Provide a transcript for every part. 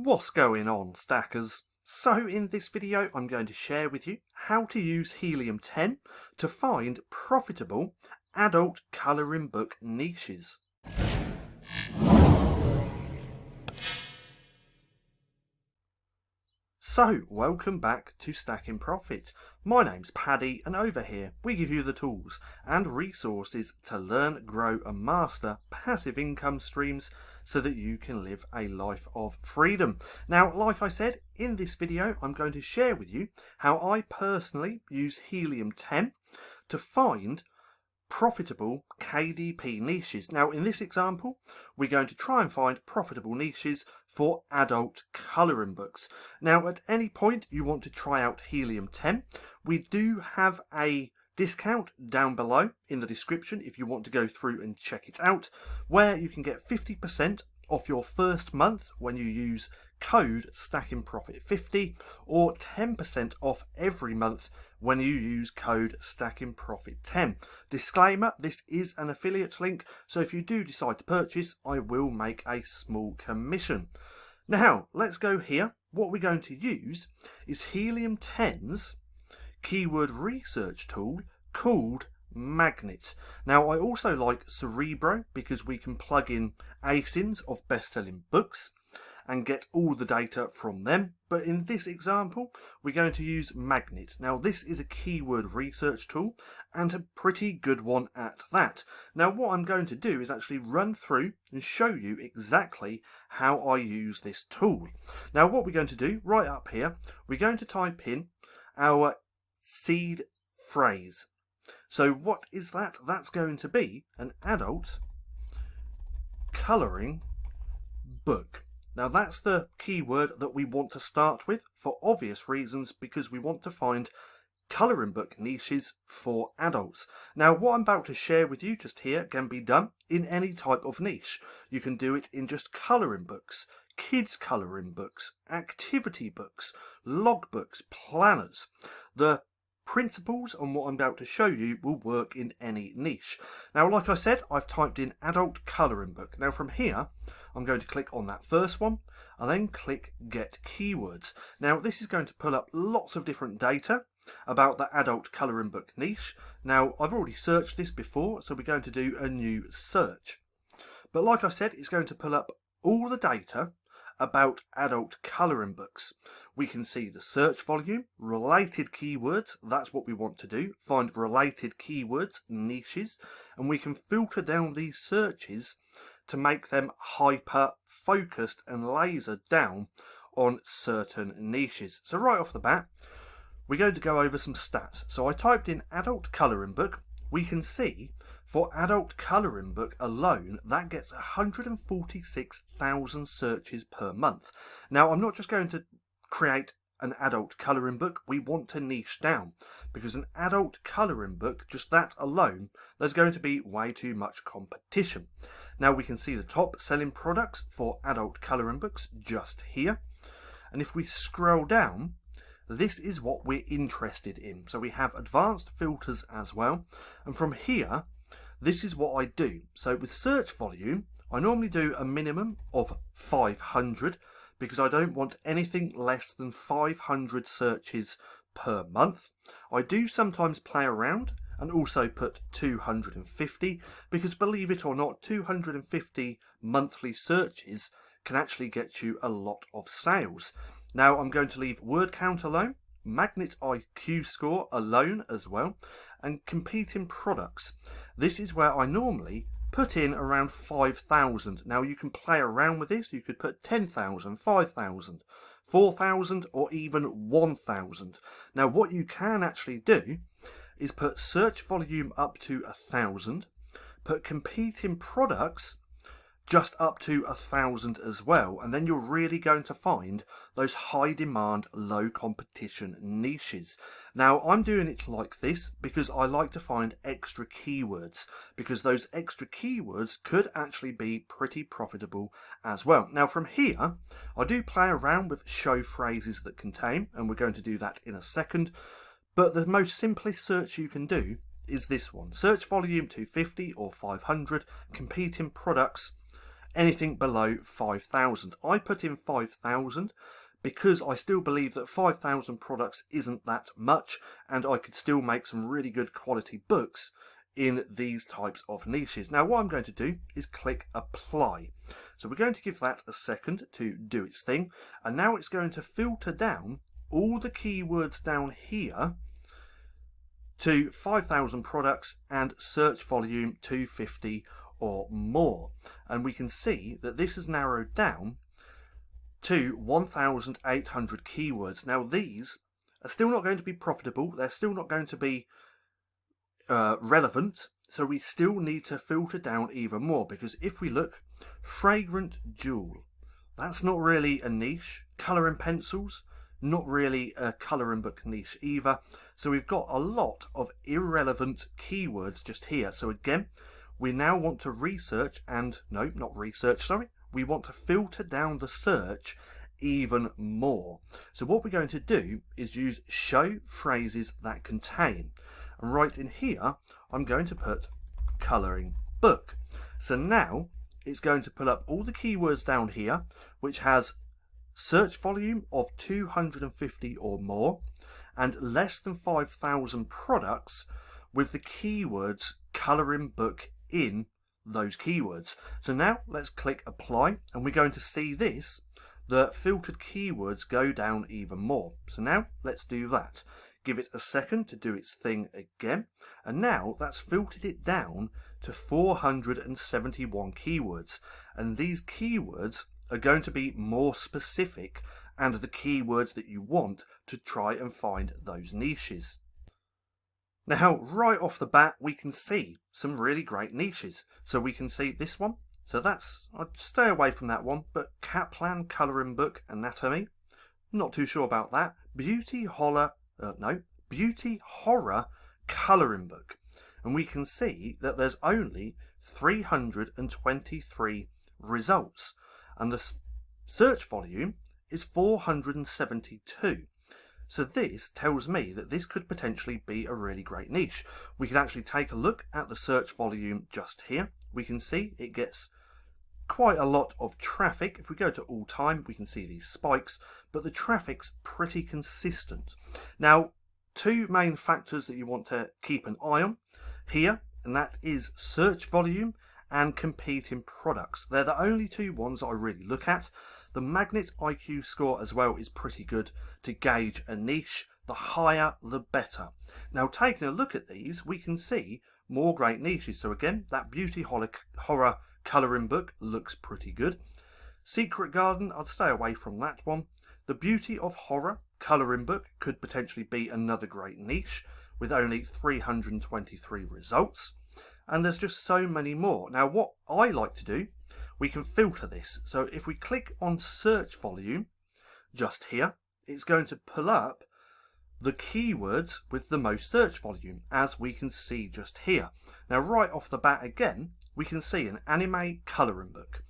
What's going on, stackers? So in this video I'm going to share with you how to use Helium10 to find profitable adult colouring book niches. So, welcome back to StackinProfit. My name's Paddy, and over here we give you the tools and resources to learn, grow and master passive income streams so that you can live a life of freedom. Now, like I said, in this video I'm going to share with you how I personally use Helium10 to find profitable KDP niches. Now in this example we're going to try and find profitable niches for adult colouring books. Now at any point you want to try out Helium10, we do have a discount down below in the description if you want to go through and check it out, where you can get 50% off your first month when you use code StackinProfit50, or 10% off every month when you use code StackinProfit10. Disclaimer, this is an affiliate link, so if you do decide to purchase, I will make a small commission. Now, let's go here. What we're going to use is Helium10's keyword research tool called Magnet. Now, I also like Cerebro because we can plug in ASINs of best-selling books and get all the data from them. But in this example, we're going to use Magnet. Now, this is a keyword research tool and a pretty good one at that. Now, what I'm going to do is actually run through and show you exactly how I use this tool. Now, what we're going to do right up here, we're going to type in our seed phrase. So what is that? That's going to be an adult colouring book. Now that's the keyword that we want to start with for obvious reasons, because we want to find colouring book niches for adults. Now what I'm about to share with you just here can be done in any type of niche. You can do it in just colouring books, kids colouring books, activity books, log books, planners. The principles on what I'm about to show you will work in any niche. Now, like I said, I've typed in adult colouring book. Now from here, I'm going to click on that first one and then click get keywords. Now this is going to pull up lots of different data about the adult colouring book niche. Now I've already searched this before, so we're going to do a new search. But like I said, it's going to pull up all the data about adult colouring books. We can see the search volume, related keywords, that's what we want to do, find related keywords, niches, and we can filter down these searches to make them hyper focused and laser down on certain niches. So right off the bat, we're going to go over some stats. So I typed in adult colouring book. We can see for adult colouring book alone, that gets 146,000 searches per month. Now, I'm not just going to create an adult colouring book. We want to niche down, because an adult colouring book, just that alone, there's going to be way too much competition. Now, we can see the top selling products for adult colouring books just here. And if we scroll down, this is what we're interested in. So we have advanced filters as well. And from here, this is what I do. So with search volume, I normally do a minimum of 500 because I don't want anything less than 500 searches per month. I do sometimes play around and also put 250 because, believe it or not, 250 monthly searches can actually get you a lot of sales. Now I'm going to leave word count alone, Magnet IQ score alone as well, and competing products. This is where I normally put in around 5,000. Now you can play around with this. You could put 10,000, 5,000, 4,000 or even 1,000. Now what you can actually do is put search volume up to 1,000, put competing products just up to 1,000 as well, and then you're really going to find those high demand, low competition niches. Now I'm doing it like this because I like to find extra keywords, because those extra keywords could actually be pretty profitable as well. Now from here, I do play around with show phrases that contain, and we're going to do that in a second, but the most simplest search you can do is this one. Search volume 250 or 500, competing products, anything below 5,000. I put in 5,000 because I still believe that 5,000 products isn't that much, and I could still make some really good quality books in these types of niches. Now what I'm going to do is click apply. So we're going to give that a second to do its thing, and now it's going to filter down all the keywords down here to 5,000 products and search volume 250 or more. And we can see that this has narrowed down to 1,800 keywords. Now these are still not going to be profitable, they're still not going to be relevant, so we still need to filter down even more, because if we look, fragrant jewel, that's not really a niche. Colouring pencils, not really a colouring book niche either. So we've got a lot of irrelevant keywords just here. So again, we now want to research and, no, not research, sorry. We want to filter down the search even more. So what we're going to do is use show phrases that contain. And right in here, I'm going to put colouring book. So now it's going to pull up all the keywords down here, which has search volume of 250 or more and less than 5,000 products with the keywords colouring book in those keywords. So now let's click apply, and we're going to see this, the filtered keywords go down even more. So now let's do that. Give it a second to do its thing again, and now that's filtered it down to 471 keywords, and these keywords are going to be more specific and the keywords that you want to try and find those niches. Now right off the bat we can see some really great niches. So we can see this one, so that's, I'd stay away from that one, but Kaplan colouring book anatomy, not too sure about that. Beauty horror colouring book, and we can see that there's only 323 results, and the search volume is 472. So this tells me that this could potentially be a really great niche. We can actually take a look at the search volume just here. We can see it gets quite a lot of traffic. If we go to all time, we can see these spikes, but the traffic's pretty consistent. Now, two main factors that you want to keep an eye on here, and that is search volume and competing products. They're the only two ones I really look at. The Magnet IQ score as well is pretty good to gauge a niche. The higher, the better. Now, taking a look at these, we can see more great niches. So again, that beauty horror colouring book looks pretty good. Secret Garden, I'd stay away from that one. The Beauty of Horror colouring book could potentially be another great niche with only 323 results. And there's just so many more. Now what I like to do, we can filter this. So if we click on search volume just here, it's going to pull up the keywords with the most search volume, as we can see just here. Now right off the bat again, we can see an anime colouring book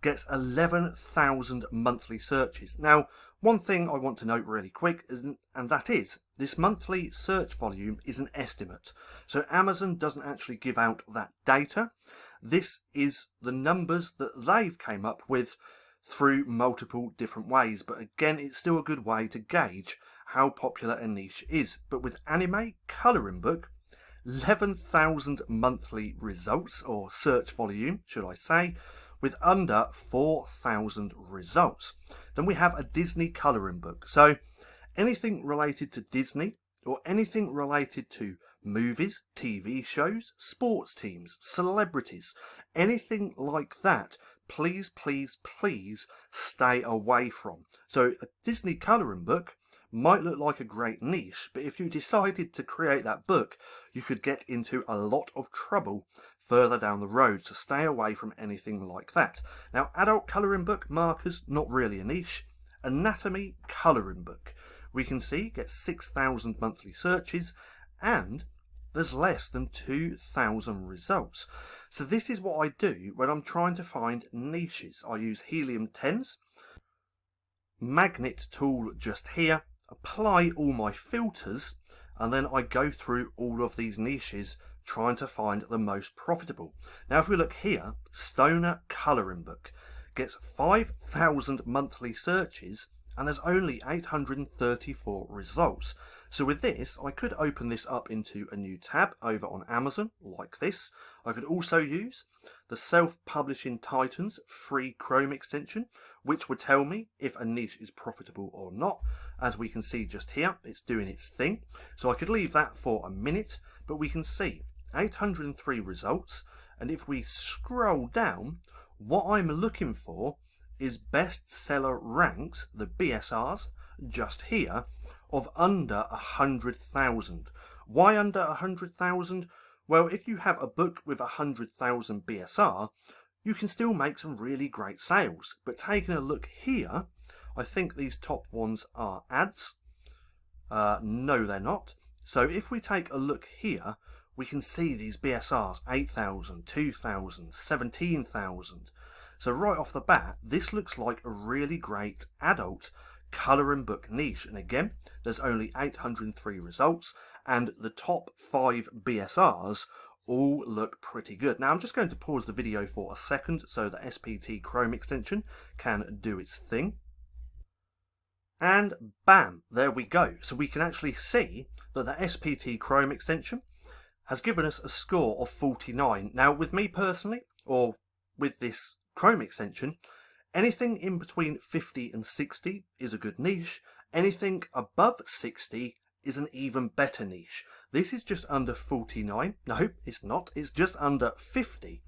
gets 11,000 monthly searches. Now, one thing I want to note really quick is, and that is, this monthly search volume is an estimate. So Amazon doesn't actually give out that data. This is the numbers that they've came up with through multiple different ways. But again, it's still a good way to gauge how popular a niche is. But with anime colouring book, 11,000 monthly results, or search volume, should I say, with under 4,000 results. Then we have a Disney colouring book. So anything related to Disney or anything related to movies, TV shows, sports teams, celebrities, anything like that, please, please, please stay away from. So a Disney colouring book might look like a great niche, but if you decided to create that book, you could get into a lot of trouble further down the road, so stay away from anything like that. Now, adult colouring book markers, not really a niche. Anatomy colouring book, we can see gets 6,000 monthly searches, and there's less than 2,000 results. So this is what I do when I'm trying to find niches. I use Helium10's magnet tool just here, apply all my filters, and then I go through all of these niches trying to find the most profitable. Now if we look here, Stoner Colouring Book gets 5,000 monthly searches and there's only 834 results. So with this, I could open this up into a new tab over on Amazon like this. I could also use the Self-Publishing Titans free Chrome extension, which would tell me if a niche is profitable or not. As we can see just here, it's doing its thing. So I could leave that for a minute, but we can see 803 results. And if we scroll down, what I'm looking for is bestseller ranks, the BSRs, just here, of under 100,000. Why under 100,000? Well, if you have a book with 100,000 BSR, you can still make some really great sales. But taking a look here, I think these top ones are ads. No, they're not. So if we take a look here, we can see these BSRs, 8,000, 2,000, 17,000. So right off the bat, this looks like a really great adult colouring book niche. And again, there's only 803 results, and the top 5 BSRs all look pretty good. Now I'm just going to pause the video for a second so the SPT Chrome extension can do its thing. And bam, there we go. So we can actually see that the SPT Chrome extension has given us a score of 49. Now with me personally, or with this Chrome extension, anything in between 50 and 60 is a good niche. Anything above 60 is an even better niche. This is just under 49. No, it's not. It's just under 50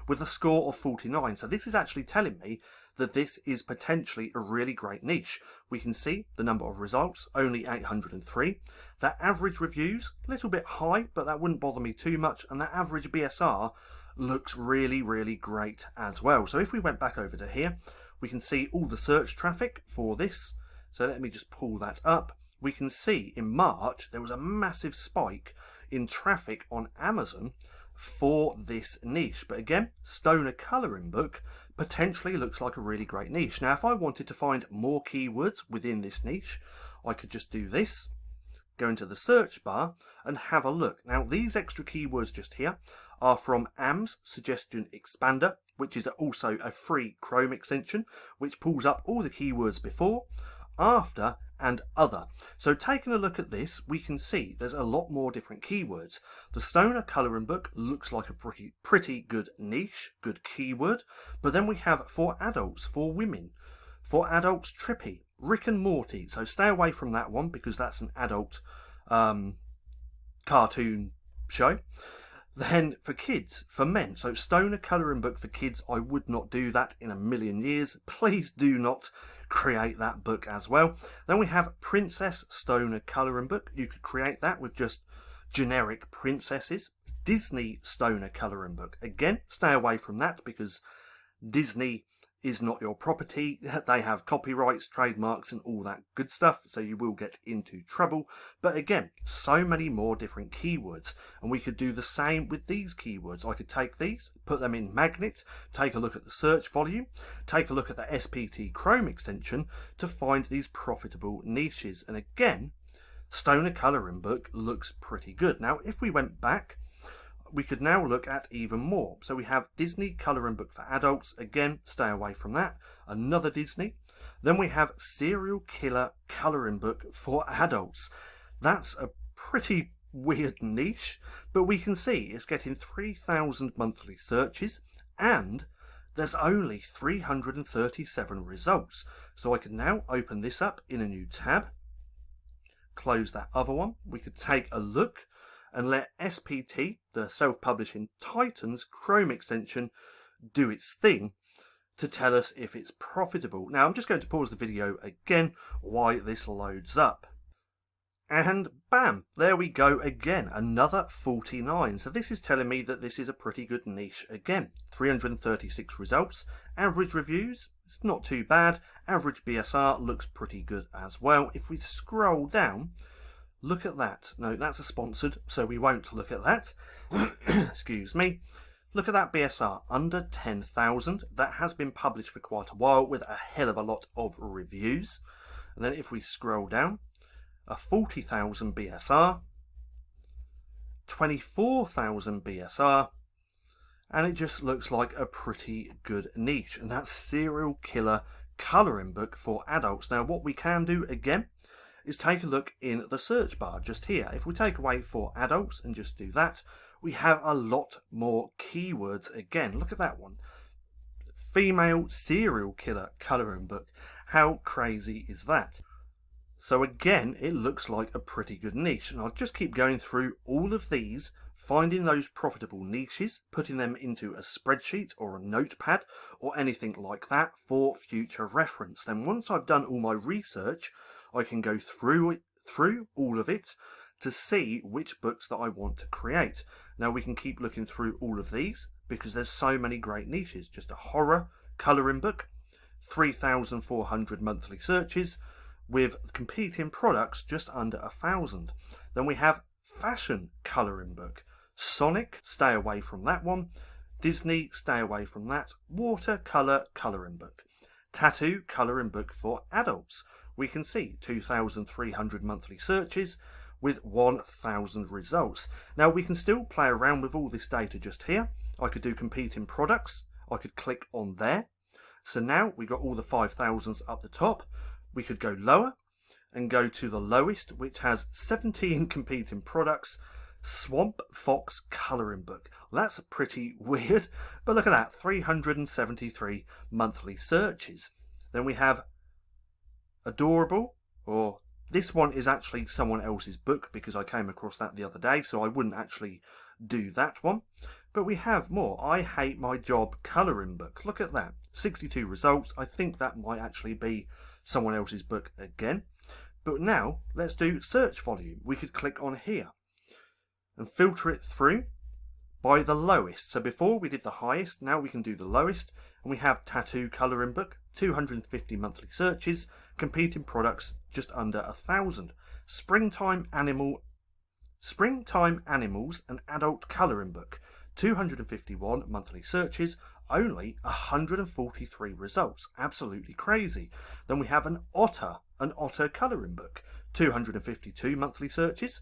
with a score of 49. So this is actually telling me that this is potentially a really great niche. We can see the number of results, only 803. That average reviews, a little bit high, but that wouldn't bother me too much. And that average BSR looks really, really great as well. So if we went back over to here, we can see all the search traffic for this. So let me just pull that up. We can see in March there was a massive spike in traffic on Amazon for this niche. But again, Stoner Colouring Book potentially looks like a really great niche. Now if I wanted to find more keywords within this niche, I could just do this, go into the search bar and have a look. Now these extra keywords just here are from AM's Suggestion Expander, which is also a free Chrome extension, which pulls up all the keywords before, after, and other. So taking a look at this, we can see there's a lot more different keywords. The Stoner Colouring Book looks like a pretty good niche, good keyword. But then we have for adults, for women, for adults trippy, Rick and Morty. So stay away from that one because that's an adult cartoon show. Then for kids, for men, so Stoner Colouring Book for kids, I would not do that in a million years. Please do not create that book as well. Then we have Princess Stoner Colouring Book. You could create that with just generic princesses. Disney Stoner Colouring Book. Again, stay away from that because Disney is not your property. They have copyrights, trademarks and all that good stuff, so you will get into trouble. But again, so many more different keywords, and we could do the same with these keywords. I could take these, put them in Magnet, take a look at the search volume, take a look at the SPT Chrome extension to find these profitable niches. And again, Stoner Colouring Book looks pretty good. Now if we went back, we could now look at even more. So we have Disney Colouring Book for adults. Again, stay away from that. Another Disney. Then we have Serial Killer Colouring Book for adults. That's a pretty weird niche, but we can see it's getting 3,000 monthly searches and there's only 337 results. So I can now open this up in a new tab, close that other one. We could take a look and let SPT, the Self-Publishing Titans Chrome extension, do its thing to tell us if it's profitable. Now I'm just going to pause the video again while this loads up. And bam, there we go again, another 49. So this is telling me that this is a pretty good niche again. 336 results, average reviews, it's not too bad. Average BSR looks pretty good as well. If we scroll down, look at that. No, that's a sponsored, so we won't look at that. Excuse me. Look at that BSR, under 10,000. That has been published for quite a while with a hell of a lot of reviews. And then if we scroll down, a 40,000 BSR, 24,000 BSR, and it just looks like a pretty good niche, and that's Serial Killer Colouring Book for Adults. Now what we can do again is take a look in the search bar just here. If we take away for adults and just do that, we have a lot more keywords again. Look at that one. Female serial killer colouring book. How crazy is that? So again, it looks like a pretty good niche, and I'll just keep going through all of these, finding those profitable niches, putting them into a spreadsheet or a notepad or anything like that for future reference. Then once I've done all my research, I can go through all of it to see which books that I want to create. Now we can keep looking through all of these because there's so many great niches. Just a horror colouring book, 3,400 monthly searches with competing products just under 1,000. Then we have fashion colouring book, Sonic, stay away from that one. Disney, stay away from that. Watercolour colouring book, tattoo colouring book for adults. We can see 2,300 monthly searches with 1,000 results. Now we can still play around with all this data just here. I could do competing products. I could click on there. So now we got all the 5,000s up the top. We could go lower and go to the lowest, which has 17 competing products. Swamp Fox colouring book. That's pretty weird, but look at that, 373 monthly searches. Then we have Adorable, or this one is actually someone else's book because I came across that the other day, so I wouldn't actually do that one. But we have more. I Hate My Job colouring book. Look at that, 62 results. I think that might actually be someone else's book again. But now let's do search volume. We could click on here and filter it through by the lowest. So before we did the highest, now we can do the lowest, and we have tattoo colouring book, 250 monthly searches, competing products just under 1,000. Springtime Animals and adult colouring book, 251 monthly searches, only 143 results. Absolutely crazy. Then we have an otter colouring book, 252 monthly searches,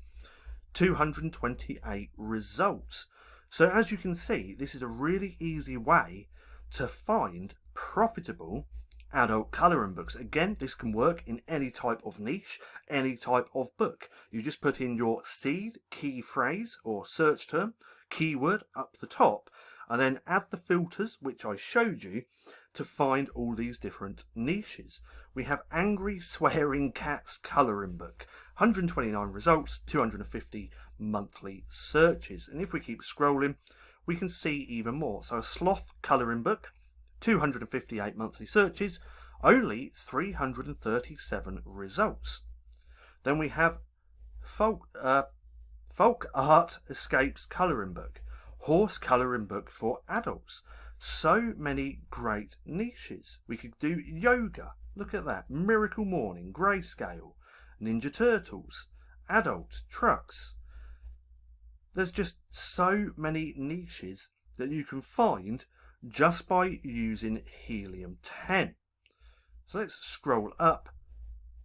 228 results. So as you can see, this is a really easy way to find profitable adult colouring books. Again, this can work in any type of niche, any type of book. You just put in your seed, key phrase or search term, keyword up the top, and then add the filters which I showed you to find all these different niches. We have Angry Swearing Cats colouring book, 129 results, 250 monthly searches. And if we keep scrolling, we can see even more. So a sloth colouring book, 258 monthly searches, only 337 results. Then we have folk art escapes colouring book, horse colouring book for adults. So many great niches. We could do yoga. Look at that. Miracle Morning, Grayscale, Ninja Turtles, adult trucks. There's just so many niches that you can find just by using Helium10. So let's scroll up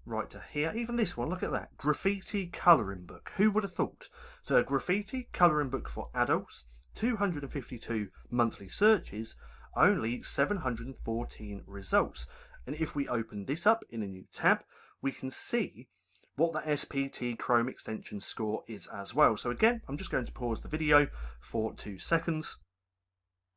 right to here. Even this one, look at that. Graffiti colouring book. Who would have thought? So a graffiti colouring book for adults, 252 monthly searches, only 714 results. And if we open this up in a new tab, we can see what the SPT Chrome extension score is as well. So again, I'm just going to pause the video for 2 seconds.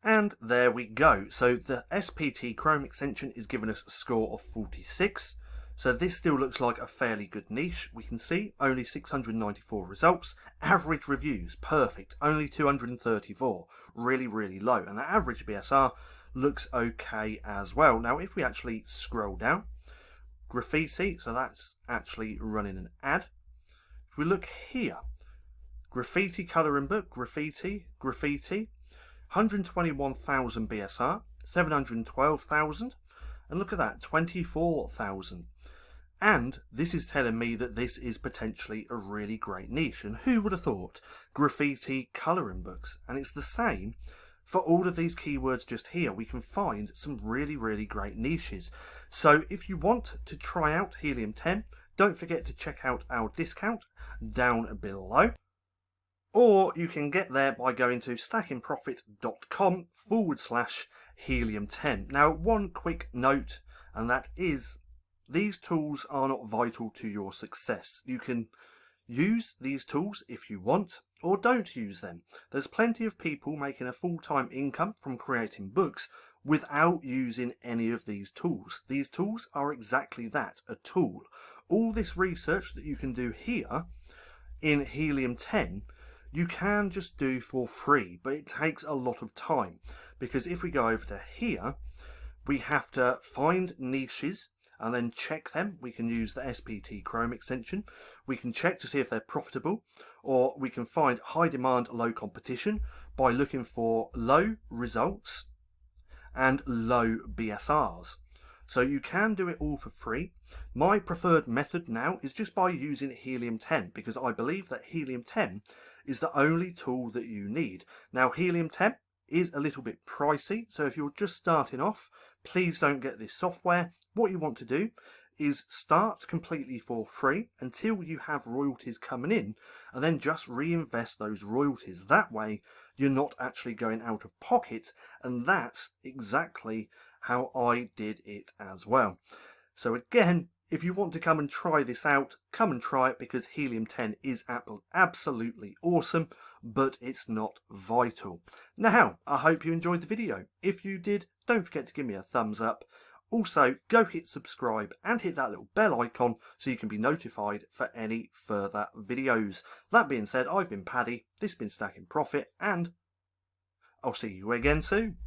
And there we go. So the SPT Chrome extension is giving us a score of 46. So this still looks like a fairly good niche. We can see only 694 results. Average reviews, perfect. Only 234. Really, really low. And the average BSR looks okay as well. Now, if we actually scroll down, graffiti, so that's actually running an ad. If we look here, graffiti colouring book, graffiti, 121,000 BSR, 712,000, and look at that, 24,000. And this is telling me that this is potentially a really great niche. And who would have thought? Graffiti colouring books. And it's the same for all of these keywords just here. We can find some really, really great niches. So if you want to try out Helium10, don't forget to check out our discount down below. or you can get there by going to StackinProfit.com/Helium10. Now, one quick note, and that is these tools are not vital to your success. You can use these tools if you want, or don't use them. There's plenty of people making a full-time income from creating books without using any of these tools. These tools are exactly that, a tool. All this research that you can do here in Helium10, you can just do for free, but it takes a lot of time, because if we go over to here, we have to find niches and then check them. We can use the SPT Chrome extension. We can check to see if they're profitable, or we can find high demand, low competition by looking for low results and low BSRs. So you can do it all for free. My preferred method now is just by using Helium10, because I believe that Helium10 is the only tool that you need. Now, Helium10 is a little bit pricey, so if you're just starting off, please don't get this software. What you want to do is start completely for free until you have royalties coming in, and then just reinvest those royalties. That way you're not actually going out of pocket, and that's exactly how I did it as well. So again, if you want to come and try this out, come and try it, because Helium10 is absolutely awesome, but it's not vital. Now, I hope you enjoyed the video. If you did, don't forget to give me a thumbs up. Also, go hit subscribe and hit that little bell icon so you can be notified for any further videos. That being said, I've been Paddy, this has been Stacking Profit, and I'll see you again soon.